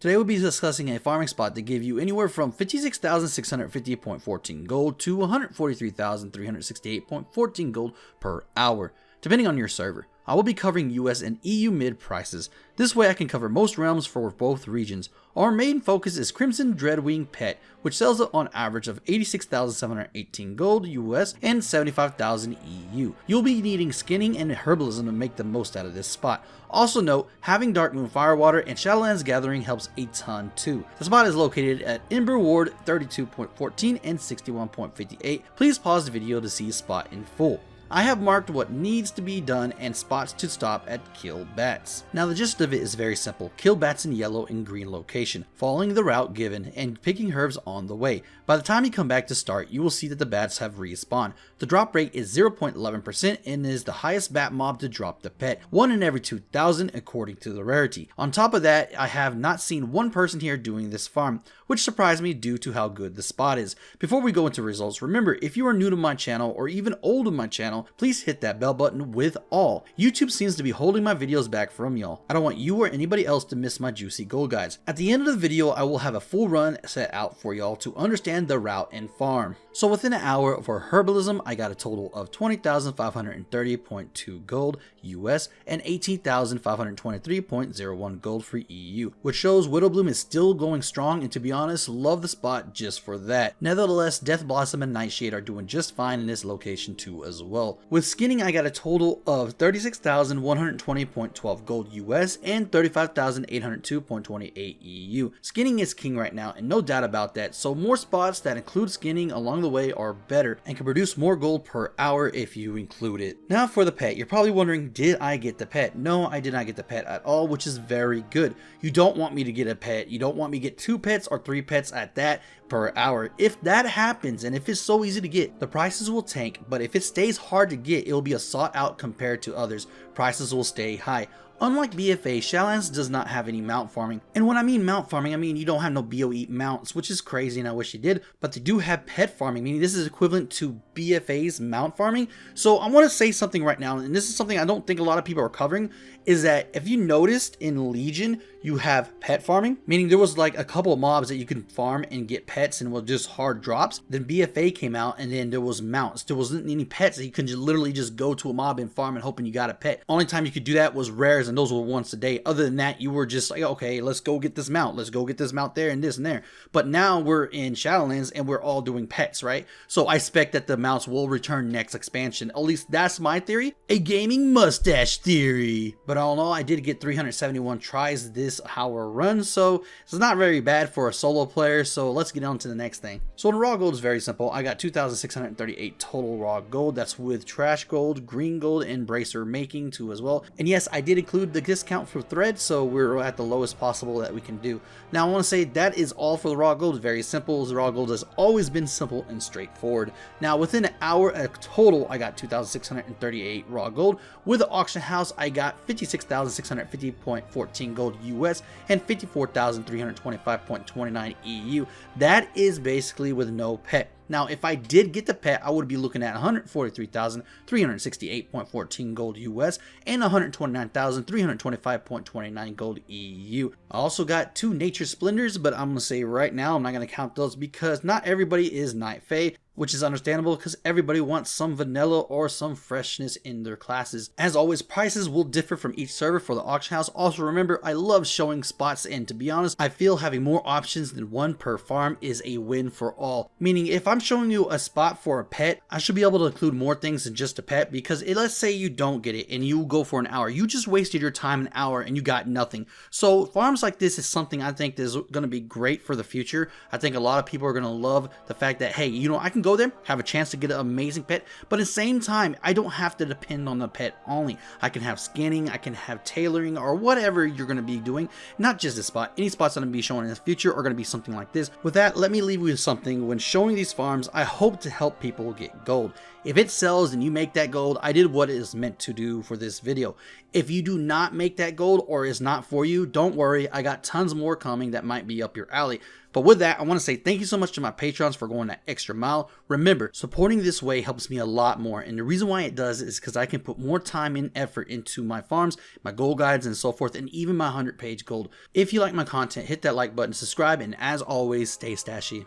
Today we'll be discussing a farming spot that give you anywhere from 56,650.14 gold to 143,368.14 gold per hour, depending on your server. I will be covering US and EU mid prices. This way I can cover most realms for both regions. Our main focus is Crimson Dreadwing Pet, which sells it on average of 86,718 gold US and 75,000 EU. You'll be needing skinning and herbalism to make the most out of this spot. Also note, having Dark Moon Firewater and Shadowlands Gathering helps a ton too. The spot is located at Ember Ward 32.14 and 61.58. Please pause the video to see the spot in full. I have marked what needs to be done and spots to stop at kill bats. Now the gist of it is very simple. Kill bats in yellow and green location, following the route given and picking herbs on the way. By the time you come back to start, you will see that the bats have respawned. The drop rate is 0.11% and is the highest bat mob to drop the pet, 1 in every 2,000 according to the rarity. On top of that, I have not seen one person here doing this farm, which surprised me due to how good the spot is. Before we go into results, remember if you are new to my channel or even old to my channel, please hit that bell button with all. YouTube seems to be holding my videos back from y'all. I don't want you or anybody else to miss my juicy gold guides. At the end of the video, I will have a full run set out for y'all to understand the route and farm. So within an hour for herbalism, I got a total of 20,530.2 gold US and 18,523.01 gold for EU, which shows WIDOWBLOOM is still going strong, and to be honest, love the spot just for that. Nevertheless, Death Blossom and Nightshade are doing just fine in this location too as well. With skinning, I got a total of 36,120.12 gold US and 35,802.28 EU. Skinning is king right now, and no doubt about that, so more spots that include skinning along the way are better and can produce more gold per hour if you include it. Now for the pet, you're probably wondering, did I get the pet? No, I did not get the pet at all, which is very good. You don't want me to get a pet. You don't want me to get 2 pets or 3 pets at that per hour. If that happens, and if it's so easy to get, the prices will tank, but if it stays hard to get, it will be a sought out compared to others. Prices will stay high. Unlike BFA, Shadowlands does not have any mount farming. And when I mean mount farming, I mean you don't have no BOE mounts, which is crazy and I wish you did, but they do have pet farming, meaning this is equivalent to BFA's mount farming. So I want to say something right now, and this is something I don't think a lot of people are covering, is that if you noticed in Legion, you have pet farming, meaning there was like a couple of mobs that you can farm and get pets and were just hard drops. Then BFA came out and then there was mounts. There wasn't any pets that you could literally just go to a mob and farm and hoping you got a pet. Only time you could do that was rares, and those were once a day. Other than that, you were just like, okay, let's go get this mount. Let's go get this mount there and this and there. But now we're in Shadowlands and we're all doing pets, right? So I expect that the mounts will return next expansion. At least that's my theory. A gaming mustache theory. But all in all, I did get 371 tries this hour run, so it's not very bad for a solo player. So let's get on to the next thing. So the raw gold is very simple. I got 2,638 total raw gold. That's with trash gold, green gold, and bracer making too as well. And yes, I did include the discount for thread, so we're at the lowest possible that we can do. Now I want to say that is all for the raw gold. It's very simple. The raw gold has always been simple and straightforward. Now within an hour total, I got 2,638 raw gold. With the auction house, I got 56,650.14 gold US and 54,325.29 EU. That is basically with no pet. Now, if I did get the pet, I would be looking at 143,368.14 gold US and 129,325.29 gold EU. I also got 2 nature splendors, but I'm going to say right now, I'm not going to count those because not everybody is Night Fae, which is understandable because everybody wants some vanilla or some freshness in their classes. As always, prices will differ from each server for the auction house. Also remember, I love showing spots, and to be honest, I feel having more options than one per farm is a win for all. Meaning if I'm showing you a spot for a pet, I should be able to include more things than just a pet, because let's say you don't get it and you go for an hour. You just wasted your time an hour and you got nothing. So farms like this is something I think is going to be great for the future. I think a lot of people are going to love the fact that, hey, you know, I can go there, have a chance to get an amazing pet, but at the same time, I don't have to depend on the pet only. I can have skinning, I can have tailoring, or whatever you're going to be doing. Not just this spot. Any spots that I'm going to be showing in the future are going to be something like this. With that, let me leave you with something. When showing these farms, I hope to help people get gold. If it sells and you make that gold, I did what it is meant to do for this video. If you do not make that gold or is not for you, don't worry, I got tons more coming that might be up your alley. But with that, I want to say thank you so much to my patrons for going that extra mile. Remember, supporting this way helps me a lot more, and the reason why it does is because I can put more time and effort into my farms, my goal guides, and so forth, and even my 100-page gold. If you like my content, hit that like button, subscribe, and as always, stay stashy.